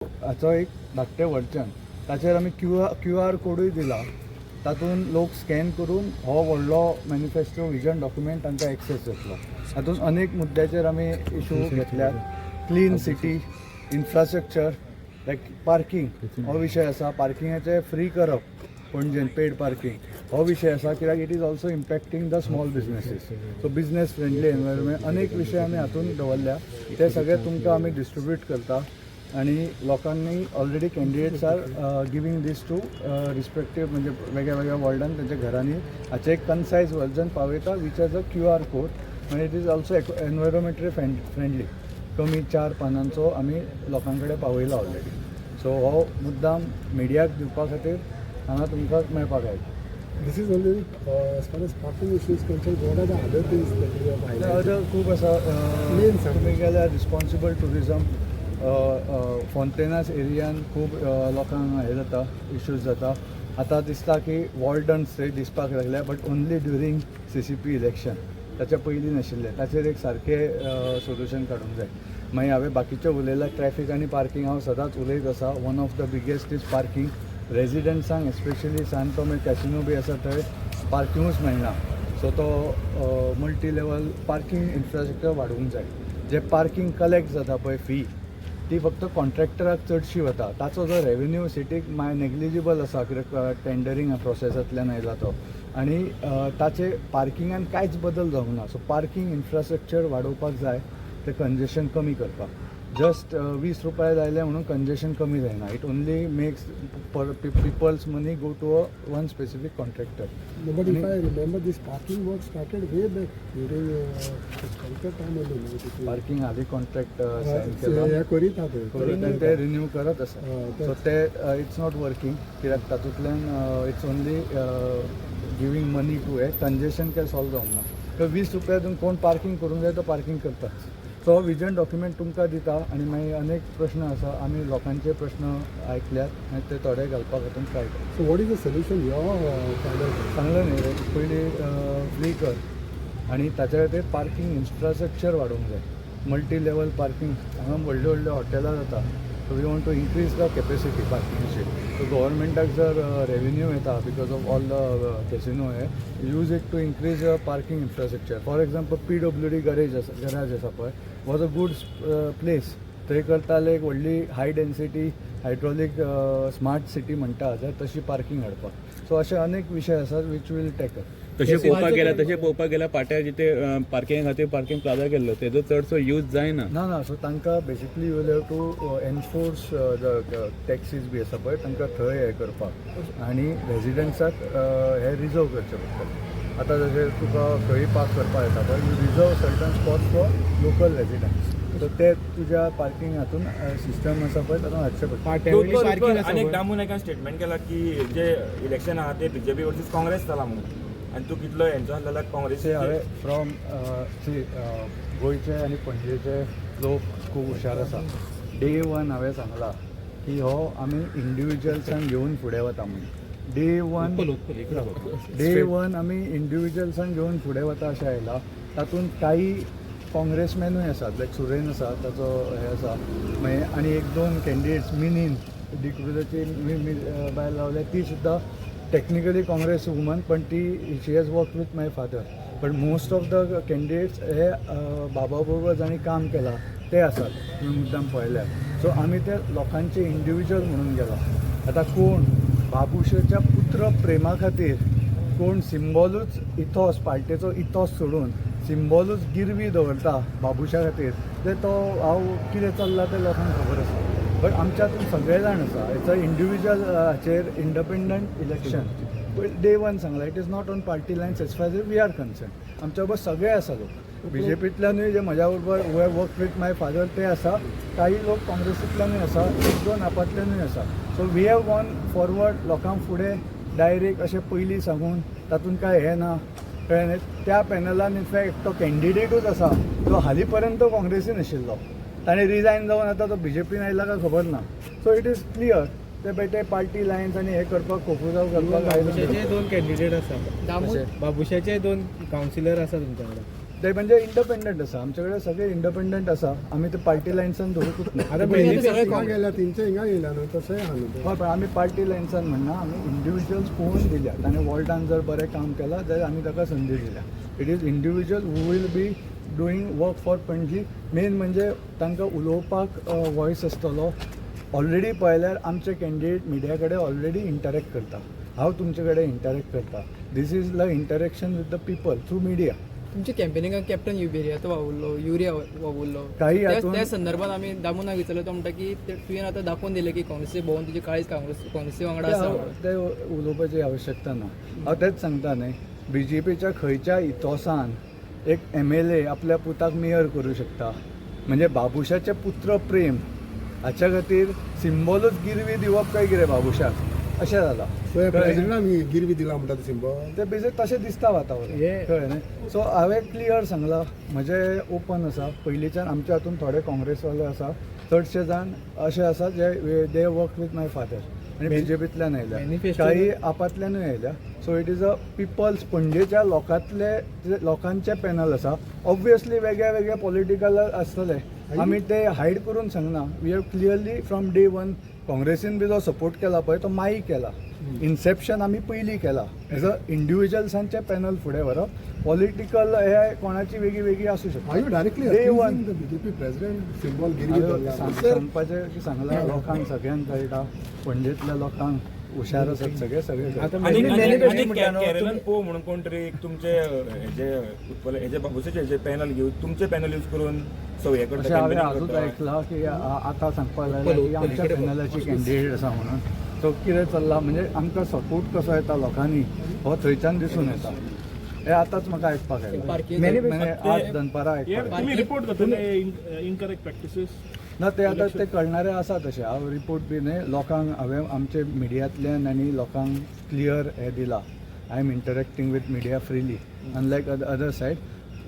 हाचो एक धाकटें वर्जन ताचेर आमी क्यू आर कोडूय दिला. तातूंत लोक स्कॅन करून हो व्हडलो मॅनिफेस्टो विजन डॉक्युमेंट तांकां एक्सेस जातलो. हातूंत अनेक मुद्द्याचेर आमी इशू घेतल्यात. क्लीन सिटी, इन्फ्रास्ट्रक्चर, लायक पार्किंग हो विशय आसा. पार्किंगाचे फ्री करप पणजेन पेड पार्किंग हो विशय आसा, कित्याक it is also impacting the small businesses. So business friendly environment अनेक विशय आमी हातूंत दवरल्या. ते सगळे तुमकां आमी डिस्ट्रिब्यूट करता आणि लोकांनी already candidates are giving this to respective म्हणजे वेगळ्या वेगळ्या वॉर्डान त्यांच्या घरांनी हाचे एक कन्सायज वर्जन पावयता which as a QR code आनी it is also environmentally friendly. कमी 4 पानांचो आमी लोकां कडेन पावयला ऑलरेडी. सो हो मुद्दाम मिडियाक दिवपा खातीर हांगा तुमकां मेळपाक आयला. This is only as far as parking issues concerned. What are the other things that you have highlighted? खूब आसा. तुमी गेल्यार रिस्पॉन्सिबल टुरिजम फॉन्टेनास एरियान खूब लोकांक हे जाता, इश्यूज जाता. आतां दिसता की वॉर्डन्स थंय दिसपाक लागल्या, but only during CCP election. ताच्या पयलीं नाशिल्ले. ताचेर एक सारकें सोल्युशन काडूंक जाय. मागीर हांवें बाकीचे उलयला ट्रॅफिक आनी पार्किंग. हांव सदांच उलयत आसा. One of the biggest is parking. रेजिडंट्सांक एस्पेशली सान टोमे कॅसिनो बी आसा थंय पार्किंगूच मेळना. सो तो मल्टी लेवल पार्किंग इन्फ्रास्ट्रक्चर वाडोवंक जाय. जे पार्किंग कलेक्ट जाता पळय फी, ती फक्त कॉन्ट्रॅक्टराक चडशी वता. ताचो जो रेवेन्यू सिटीक नेग्लिजिबल आसा, कित्याक टेंडरींग प्रोसेसांतल्यान आयला तो. आनी ताचे पार्किंगान कांयच बदल जावंक ना. सो पार्किंग इन्फ्रास्ट्रक्चर वाडोवपाक जाय, ते कंजेशन कमी करपाक. जस्ट 20 रुपया जायले म्हणून कंजेशन कमी जायना. It only makes peoples money go to one specific contractor. No, but if I remember, this parking work started way back during Shankar time only. Parking हालीं कॉन्ट्रॅक्ट सायन केला, हे करीत आहात करून ते रिन्यू करत आसा. सो ते इट्स नॉट वर्किंग, कित्याक तातूंतल्यान it's only giving money to हे. कंजेशन काय सॉल्व जावंक ना. तर 20 रुपयातून कोण पार्किंग करूंक जाय तो पार्किंग करताच. सो विजन डॉक्युमेंट तुमकां दिता. आनी मागीर अनेक प्रश्न आसा. आमी लोकांचे प्रश्न आयकल्यात आनी ते थोडे घालपाक हातूंत ट्राय करता. So what is the solution you are सांगलें न्ही रे, पयलीं फ्री कर आनी ताच्या खातीर पार्किंग इन्फ्रास्ट्रक्चर वाडोवंक जाय. Multi level parking. हांगा व्हडले व्हडले हॉटेलां जाता. So we want to increase the capacity पार्किंगाची. सो गव्हर्मेंटाक जर रेवेन्यू येता because of all the casino हे, use it to increase parking infrastructure. For example PWD garage आसा पळय, वॉज अ गुड प्लेस. थंय करताले एक व्हडली high density hydraulic smart city म्हणटा जाल्यार तशी पार्किंग हाडपाक. सो अशे अनेक विशय आसात वीच वील टॅकल. तशें पळोवपाक गेल्यार पाट्यार जिथे पार्किंगा खातीर पार्किंग प्लाझा केल्लो तेजो चडसो यूज जायना. ना. सो तांकां basically you have to enforce the taxis बी आसा पळय, तांकां थंय हे करपाक आनी रेजिडंट्साक हे रिजर्व करचे पडटले. आतां जशें तुका खंय पार्क करपाक येता पळय, you reserve certain spots for local residents. So ते तुज्या पार्किंग हातून सिस्टम आसा पळय तातूंत हाडचें पडटा. अनेक दामून एका स्टेटमेंट केला की जे इलेक्शन आहा ते BJP वर्सीस काँग्रेस जाला म्हणून. आनी तूं कितलो हेंचो जाल्यार काँग्रेसी हांवें फ्रॉम गोंयचे आनी पणजेचे लोक खूब हुशार आसा. डे 1 हांवें सांगलां की हो आमी इंडिविज्युअल्सांक घेवन फुडें वता म्हणून. डे वन आमी इंडिविज्युअल्सांक घेवन फुडें वता अशें आयला. तातूंत काही काँग्रेसमॅनूय आसात, लायक सुरेन आसा, ताचो हे आसा. मागीर आनी 1-2 कॅन्डिडेट्स मिनीन डिक्रुजाची बायल लावल्या, ती सुद्दां टेक्निकली काँग्रेस वुमन, पण ती she has work with my father. But most of the candidates हे बाबा बरोबर जाणी काम केलां ते आसात, तुमी मुद्दाम पळयल्यार. सो आमी ते लोकांचे इंडिविज्युअल म्हणून गेला. आतां कोण बाबुशाच्या पुत्र प्रेमा खातीर कोण सिम्बॉलूच इथॉस, पार्टेचो इथॉस सोडून सिम्बॉलूच गिरवी दवरता बाबुशा खातीर, ते तो हांव कितें चल्लां तें लोकांक खबर आसा. बट आमच्या हातून सगळे जाण आसा. इट्स अ इंडिविज्युअल हाचेर इंडिपेंडंट इलेक्शन. डे 1 सांगलां, it is not on party lines as far as we are concern. आमच्या बरोबर सगळे आसा लोक. BJPंतल्यानूय जे म्हज्या बरोबर who have work with my father ते आसा. काही लोक काँग्रेसींतल्यानूय आसा, 1-2 आपांतल्यानूय आसा. So we have gone forward. लोकांक फुडें डायरेक्ट अशें पयलीं सांगून तातूंत काय हे ना. कळ्ळें. त्या पॅनलान इनफॅक्ट तो कॅन्डिडेटूच आसा तो हालीं पर्यंत काँग्रेसीन आशिल्लो. ताणें रिजायन जावन आतां तो BJPन आयला काय खबर ना. सो इट इज क्लियर ते बेटे पार्टी लायन्स आनी हे करपाक खोफुजाव करपाक आयले. 2 कॅन्डिडेट आसा. बाबुशाचे 2 कावन्सिलर आसा तुमच्या कडेन. ते म्हणजे इंडिपेंडंट आसा, आमचे कडेन सगळे इंडिपेंडंट आसा, आमी ते पार्टी लायन्सान धरूकूच ना. आता हिंगा गेल्या तेंच्या हिंगा येयला न्हू तसंय आहा न्हू हय, पण आमी पार्टी लायन्सान म्हणना, आमी इंडिविज्युअल्स पळोवन दिल्या. ताणें वॉर्डान जर बरें काम केलां जाल्यार आमी ताका संदी दिल्या. It is individual who will be doing work for Panaji. Main म्हणजे तांकां उलोवपाक वॉयस आसतलो. ऑलरेडी पळयल्यार आमचे कॅन्डिडेट मिडिया कडेन ऑलरेडी इंटरॅक्ट करता. हांव तुमचे कडेन इंटरॅक्ट करता. This is the interaction with the people through media. तुमच्या कॅम्पेनिंगाक कॅप्टन युबेरियाचो वावुरलो, युरिया वावुरलो. काही हातून- त्या संदर्भात आम्ही दामून विचारलो तो म्हणटा की तुवें आतां दाखोवन दिलें की काँग्रेसी भोंवून तुजी काळीज काँग्रेसी वांगडा आसा. ते उलोवपाची आवश्यकता ना. हांव तेच सांगता न्ही, BJPच्या खंयच्या इतोसान एक MLA आपल्या पुताक मेयर करूं शकता. म्हणजे बाबुशाचे पुत्र प्रेम हाच्या खातीर सिंबॉलूच गिरवी दिवप काय कितें बाबुशाक, अशें जालां. प्रेसिडेंटान गिरवी दिला म्हणटा ते सिंबल. ते बेजे तशें दिसता वातावरण, कळ्ळें न्ही. सो हांवें क्लियर सांगलां, म्हजें ओपन आसा. पयलींच्यान आमच्या हातून थोडे काँग्रेसवाले आसा, चडशे जाण अशे आसा जे they work with my father आनी BJPंतल्यान आयल्या, काही आपातल्यानूय आयल्या. So it is a peoples, पणजेच्या लोकांचे पॅनल आसा. ऑब्वियसली वेगळे वेगळे पॉलिटिकल आसतले, आमी ते हायड करून सांगना. We have clearly from day one काँग्रेसीन बी जो सपोर्ट केला पळय तो माई केला. इन्सेप्शन आमी पयलीं केला. एज अ इंडिविज्युअल्सांचे पॅनल फुडें व्हरप. पॉलिटिकल हे कोणाची वेगळी वेगळी आसूं शकता. I you directly day one BJP president symbol गिरवी धरला. सांगपाचें की सांगलां, लोकांक सगळ्यांक कळटा. पणजेंतल्या लोकांक हुशार आसात सगळे कळटा. केरळन पो म्हणून कोण तरी एक तुमचे हेजे बाबूचे जे पॅनल घेऊन तुमचे पॅनल यूज करून सवय अशें करता हांवें campaigning आजूच करता. ऐकलां की आतां सांगपाक लागला की आमच्या पॅनलाची कॅन्डिडेट आसा म्हणून. तो कितें चल्ला म्हणजे आमकां सपोर्ट कसो येता लोकांनी हो थंयच्यान दिसून येता. हे आतांच म्हाका आयकपाक आयलें. आज दनपारां आयकपाक तुम्ही रिपोर्ट करतले इनकरेक्ट प्रॅक्टिसेस. ना ते आतां ते कळणारे आसा तशें. हांव रिपोर्ट बी न्ही लोकांक हांवें आमचे मिडियांतल्यान आनी लोकांक क्लियर हें दिलां. I am interacting with media freely unlike other side.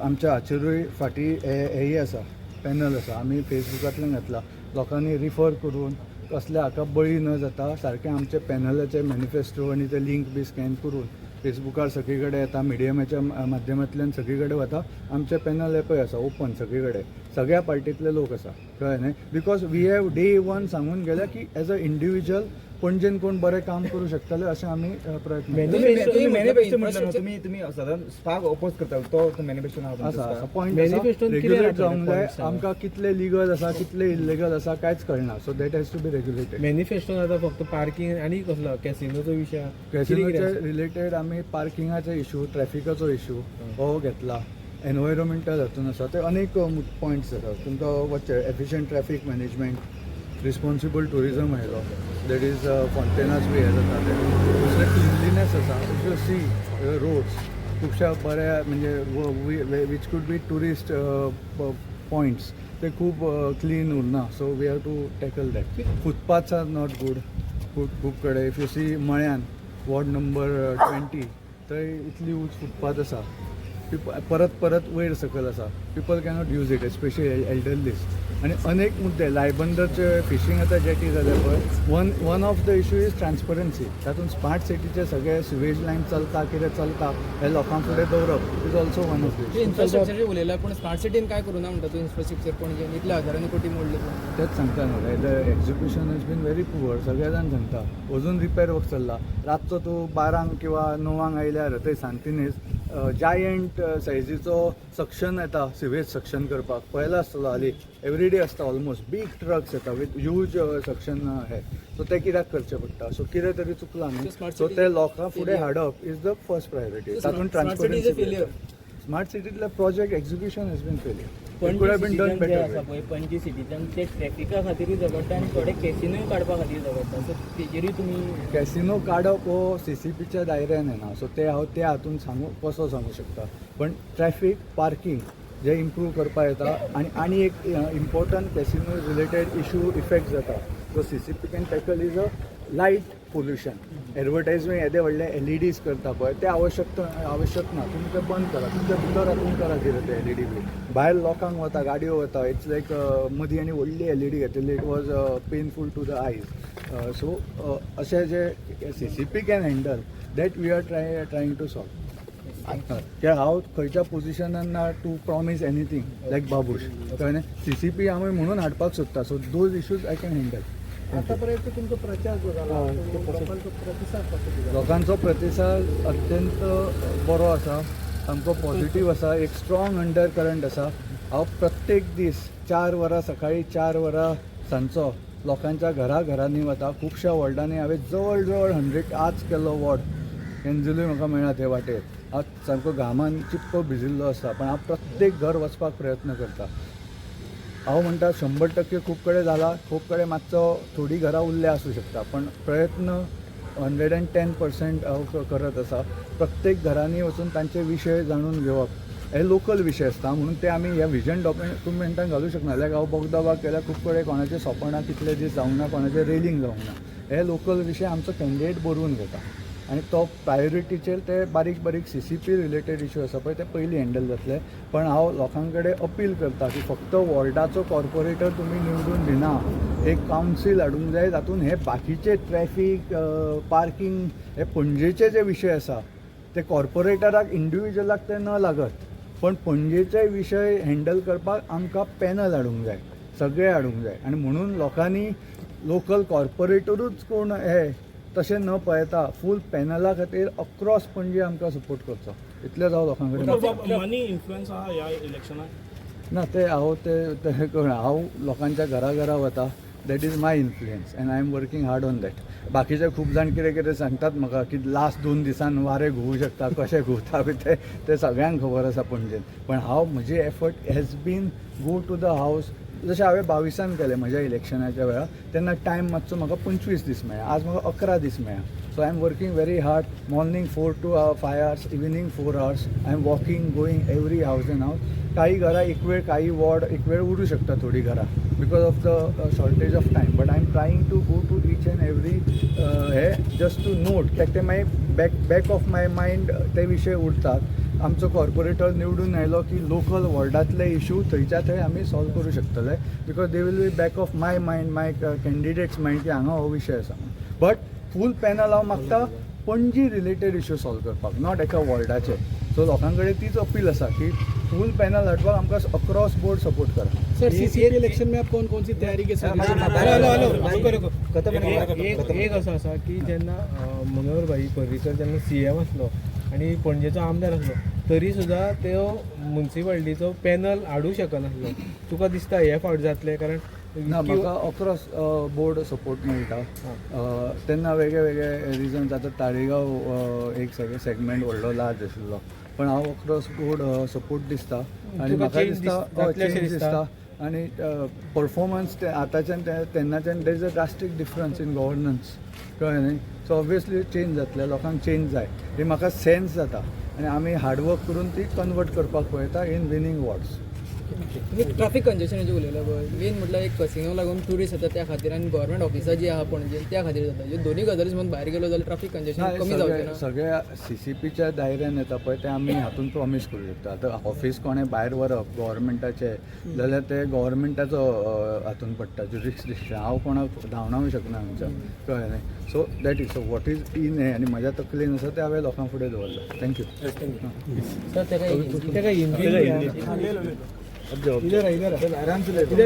आमच्या हाचेरूय फाटीं हेय आसा, पॅनल आसा. आमी फेसबुकांतल्यान घातला. लोकांनी रिफर करून कसल्या हाका बळी न जाता सारकें आमचे पॅनलाचे मॅनिफेस्टो आनी ते लिंक बी स्कॅन करून फेसबुकार सगळे कडेन येता, मिडियमाच्या माध्यमांतल्यान सगळे कडेन वता. आमचे पॅनल हे पळय आसा ओपन सगळे कडेन, सगळ्या पार्टींतले लोक आसा, कळ्ळें न्ही. Because we have day one सांगून गेल्या की एज अ इंडिविज्युअल पणजेन कोण बरें काम करूं शकतले अशें आमी प्रयत्न मॅनिफेस्टो म्हटलं तुम्ही साधारण स्पार्क अपोज करता तो मॅनिफेस्टो आसा. पॉयंट रेग्युलेट जावंक जाय. आमकां कितले लिगल आसा कितले इलिगल आसा कांयच कळना. So that has to be regulated. मॅनिफेस्टोन आता फक्त पार्किंग आणि कसलो कॅसिनोचो विशय. कॅसिनोचे रिलेटेड आमी पार्किंगाचे इशू, ट्रॅफिकाचो इशू हो घेतला. एनवायरमेंटल हातून आसा ते अनेक पॉयंट्स आसात. तुमकां वच्चे efficient traffic management, responsible tourism आयलो, दॅट इज फॉन्टेनास बी हे जाता ते. दुसरें क्लिनलीनेस आसा. इफ यू सी रोड्स खुबशा बऱ्या म्हणजे which could be tourist points ते खूब क्लीन उरना. So we have to tackle that. Footpaths are not good खूब कडेन. इफ यू सी मळ्यान वॉर्ड नंबर 20 थंय इतली उंच फुटपाथ आसा, परत वयर सकयल आसा. People cannot use it, especially elderlies. आनी अनेक मुद्दे लायबंदरचे फिशींग आतां जेटी जाले पळय, one of the issue is transparency. तातूंत स्मार्ट सिटीचे सगळे सिवेज लायन चलता कितें चलता हे लोकां फुडें दवरप is also one of the issue. Infrastructure उलयला पूण स्मार्ट सिटीन काय करूं ना म्हणटा तूं. इन्फ्रास्ट्रक्चर पणजे इतल्या हजारांनी कोटी मोडले. तेच सांगता न्हू, the execution has been very poor. सगळे जाण सांगता अजून रिपेर वर्क चल्ला. रातचो तूं 12 किंवा 9 आयल्यार थंय सांतिनेज जायंट सायजीचो सक्शन येता सिवेज सक्शन करपाक. पळयला आसतलो हालीं एवरी डे आसता ऑलमोस्ट. बीग ट्रक्स येता विथ ह्यूज सक्शन हे. सो ते कित्याक करचें पडटा. सो कितें तरी चुकलां न्ही. सो ते लोकां फुडें हाडप इज द फर्स्ट प्रायोरिटी. तातूंत ट्रान्सपरन्सी. स्मार्ट सिटींतले project execution has been failure. It could have been done better. Panaji सिटीच्यान ते ट्रॅफिका खातीरूय झगडटा आनी थोडे कॅसिनोय काडपा खातीर झगडटा. सो तेजेरूय तुमी कॅसिनो काडप हो CCPच्या दायऱ्यान येना. सो ते हांव त्या हातून कसो सांगू शकता. पण ट्रॅफिक पार्किंग जे इम्प्रूव करपा येता. आनी एक important casino related issue effect जाता जो CCP can tackle is a light pollution. Advertisement येदे व्हडले LEDs करता पळय ते आवश्यक ना. तुमी ते बंद करा. तुमच्या भितर हातून करा कितें ते LED बी. भायर लोकांक वता, गाडयो वता. इट्स लायक मदीं आनी व्हडली LED घेतिल्ली. It was painful to the eyes. So अशें जे CCP can handle that we are trying to solve. की हांव खंयच्या पोझिशनान ना to promise anything like Babush कळ्ळें CCP आमी म्हणून हाडपाक सोदता so those issues I can handle आतापर्यंत तुमचा प्रचार जो झाला लोकांचा प्रतिसाद कसो दिला? लोकांचो प्रतिसाद अत्यंत बरो आसा सामको पॉझिटीव आसा एक स्ट्रॉंग अंडर करंट आसा हांव प्रत्येक दीस 4 वरां सकाळी 4 वरां सांजचो लोकांच्या घरांनी वता खुबश्या वॉर्डांनी हांवें जवळ जवळ 100 आज केल्लो वॉर्ड केन्जुलूय म्हाका मेळ्ळा ते वाटेर हांव सामको घामान चिपको भिजिल्लो आसता पण हांव प्रत्येक घर वचपाक प्रयत्न करता हांव म्हणटा 100% खूब कडेन जाला खूब कडेन मातसो थोडी घरां उरल्या आसूं शकता पण प्रयत्न 110% हांव करत आसा प्रत्येक घरांनी वचून तांचे विशय जाणून घेवप हे लोकल विशय आसता म्हणून ते आमी ह्या विजन डॉक्युमेंटान घालूं शकना लायक हांव बोगदाबाग केल्यार खूब कडेन कोणाचें सोपणां कितले दीस जावंक ना कोणाचें रेलिंग जावंक ना हे लोकल विशय आमचो कॅन्डिडेट बरोवन घेता आनी तो प्रायोरिटीचेर ते बारीक CCP रिलेटेड इश्यू आसा पळय ते पयलीं हँडल जातले पण हांव लोकां कडेन अपील करता की फक्त वॉर्डाचो कॉर्पोरेटर तुमी निवडून दिना एक कावन्सील हाडूंक जाय तातूंत हे बाकीचे ट्रॅफीक पार्किंग हे पणजेचे जे विशय आसा ते कॉर्पोरेटराक इंडिविज्युअलाक ते न लागत पण पणजेचे विशय हँडल करपाक आमकां पॅनल हाडूंक जाय सगळे हाडूंक जाय आनी म्हणून लोकांनी लोकल कॉर्पोरेटरूच कोण हे तशें न पळयता फूल पॅनला खातीर अक्रॉस पणजे आमकां सपोर्ट करचो इतलेंच हांव लोकां कडेन मनी इन्फ्लुएन्स आहा ह्या इलेक्शनाक ना ते हांव ते हांव लोकांच्या घरा वता that is my influence and I am working hard on that बाकीचे खूब जाण कितें सांगतात म्हाका की लास्ट 2 दिसान वारें घुवूं शकता कशें घुंवता बी ते सगळ्यांक खबर आसा पणजेन पण हांव म्हजे effort has been go to the houses जशें हांवें 22 केलें म्हज्या इलेक्शनाच्या वेळार तेन्ना टायम मातसो म्हाका 25 दीस मेळ्ळा आज म्हाका 11 दीस मेळ्ळा so I am working very hard morning 4 to 5 hours evening 4 hours I am walking going every houses and houses काही घरां एक वेळ काही वॉर्ड एक वेळ उरूं शकता थोडी घरां because of the shortage of time but I am trying to go to each and every हे जस्ट टू नोट कित्याक ते मागीर बॅक ऑफ माय मायंड ते विशय उरतात आमचो कॉर्पोरेटर निवडून आयलो की लोकल वॉर्डांतले इश्यू थंयच्या थंय आमी सॉल्व करूं शकतले because they will be back of my mind my candidates mind की हांगा हो विशय आसा बट फूल पॅनल हांव मागता पणजी रिलेटेड इश्यू सॉल्व करपाक नॉट एका वॉर्डाचे सो लोकां कडेन तीच अपील आसा की फूल पॅनल हाडपाक आमकां अक्रॉस बोर्ड सपोर्ट करा सर CCP इलेक्शन में आप कौन सी तैयारी के साथ एक असं आसा की जेन्ना मनोहर भाई पर्रीकर जेन्ना CM आसलो आनी पणजेचो आमदार आसलो तरी सुद्दां तो म्युन्सिपालिटीचो पॅनल हाडूंक शकनासलो तुका दिसता हे फावट जातलें कारण ना म्हाका अक्रॉस बोर्ड सपोर्ट मेळटा तेन्ना वेगळे वेगळे रिजन्स आतां ताळेगांव एक सगळे सेगमेंट व्हडलो लार्ज आशिल्लो पण हांव अक्रॉस बोर्ड सपोर्ट दिसता आनी म्हाका दिसता चेंज दिसता आनी परफॉर्मन्स ते आतांच्यान तेन्नाच्यान there is a drastic difference in governance कळ्ळें न्ही सो ऑब्वियसली चेंज जातलें लोकांक चेंज जाय ही म्हाका सेन्स जाता आनी आमी हार्डवर्क करून ती कन्वर्ट करपाक पळयता इन विनींग वॉर्ड्स ट्राफीक कंजेशनाचें उलयलें पळय मेन म्हटल्यार एक कसिनो लागून ट्युरिस्ट येता त्या खातीर आनी गव्हर्मेंट ऑफिसां जी आहा पणजे त्या खातीर जाता ह्यो दोनूय गजाली समज भायर गेलो जाल्यार ट्राफीक कंजेशन कमी जावचें ना सगळ्या CCPच्या दायऱ्यान येता पळय ते आमी हातून प्रॉमीस करूं शकता आतां ऑफीस कोणें भायर व्हरप गव्हर्मेंटाचें जाल्यार ते गव्हर्मेंटाचो हातून पडटा जुरिस्डिक्शन हांव कोणाक धांवडावंक शकना आमच्या कळ्ळें न्ही so that is so what is in हे आनी म्हज्या तकलेन आसा ते हांवें लोकां फुडें दवरला थँक्यू तेका हिंदी इधर आराम से ले